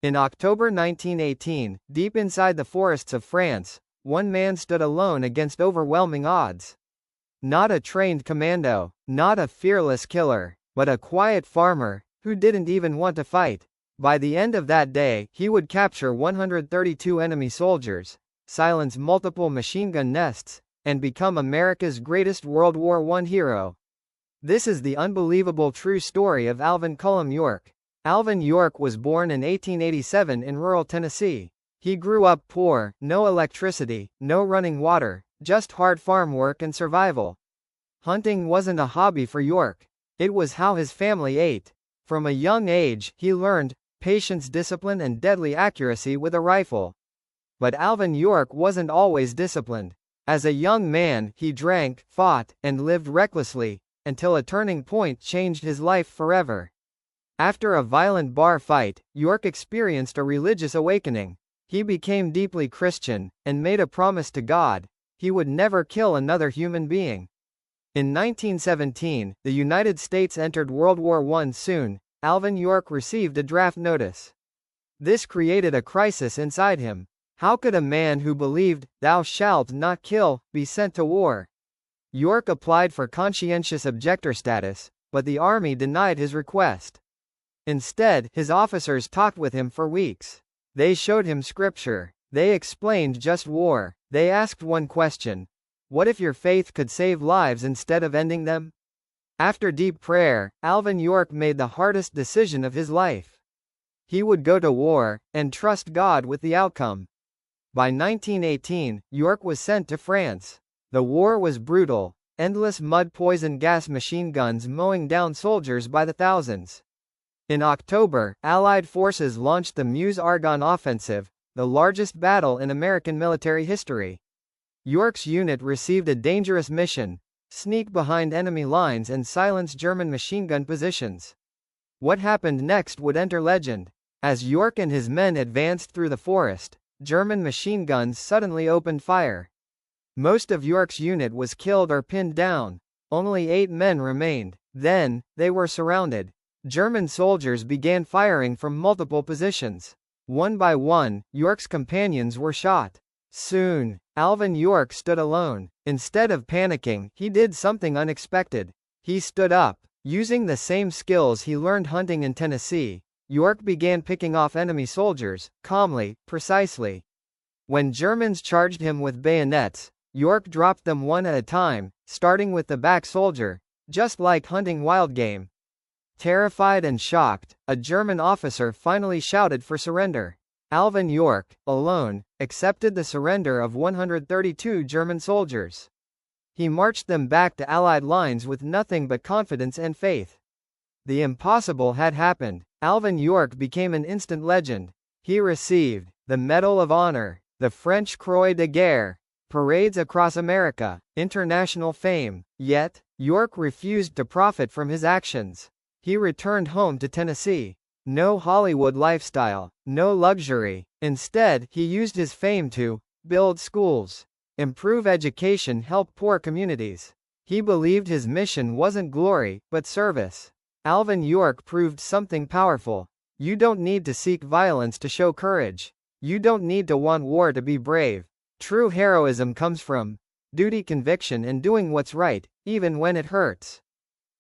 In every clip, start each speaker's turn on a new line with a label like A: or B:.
A: In October 1918, deep inside the forests of France, one man stood alone against overwhelming odds. Not a trained commando, not a fearless killer, but a quiet farmer, who didn't even want to fight. By the end of that day, he would capture 132 enemy soldiers, silence multiple machine gun nests, and become America's greatest World War I hero. This is the unbelievable true story of Alvin Cullum York. Alvin York was born in 1887 in rural Tennessee. He grew up poor, no electricity, no running water, just hard farm work and survival. Hunting wasn't a hobby for York. It was how his family ate. From a young age, he learned patience, discipline, and deadly accuracy with a rifle. But Alvin York wasn't always disciplined. As a young man, he drank, fought, and lived recklessly, until a turning point changed his life forever. After a violent bar fight, York experienced a religious awakening. He became deeply Christian, and made a promise to God: he would never kill another human being. In 1917, the United States entered World War I. Soon, Alvin York received a draft notice. This created a crisis inside him. How could a man who believed, "Thou shalt not kill," be sent to war? York applied for conscientious objector status, but the army denied his request. Instead, his officers talked with him for weeks. They showed him scripture. They explained just war. They asked one question: what if your faith could save lives instead of ending them? After deep prayer, Alvin York made the hardest decision of his life. He would go to war, and trust God with the outcome. By 1918, York was sent to France. The war was brutal. Endless mud poison gas machine guns mowing down soldiers by the thousands. In October, Allied forces launched the Meuse-Argonne Offensive, the largest battle in American military history. York's unit received a dangerous mission: sneak behind enemy lines and silence German machine gun positions. What happened next would enter legend. As York and his men advanced through the forest, German machine guns suddenly opened fire. Most of York's unit was killed or pinned down. Only 8 men remained. Then, they were surrounded. German soldiers began firing from multiple positions. One by one, York's companions were shot. Soon, Alvin York stood alone. Instead of panicking, he did something unexpected. He stood up. Using the same skills he learned hunting in Tennessee, York began picking off enemy soldiers, calmly, precisely. When Germans charged him with bayonets, York dropped them one at a time, starting with the back soldier, just like hunting wild game. Terrified and shocked, a German officer finally shouted for surrender. Alvin York, alone, accepted the surrender of 132 German soldiers. He marched them back to Allied lines with nothing but confidence and faith. The impossible had happened. Alvin York became an instant legend. He received the Medal of Honor, the French Croix de Guerre, parades across America, international fame. Yet, York refused to profit from his actions. He returned home to Tennessee. No Hollywood lifestyle, no luxury. Instead, he used his fame to build schools, improve education, help poor communities. He believed his mission wasn't glory, but service. Alvin York proved something powerful. You don't need to seek violence to show courage. You don't need to want war to be brave. True heroism comes from duty, conviction, and doing what's right, even when it hurts.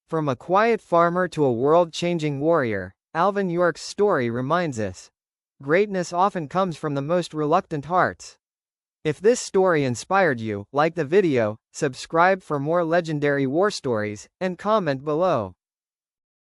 A: From a quiet farmer to a world-changing warrior, Alvin York's story reminds us: greatness often comes from the most reluctant hearts. If this story inspired you, like the video, subscribe for more legendary war stories, and comment below.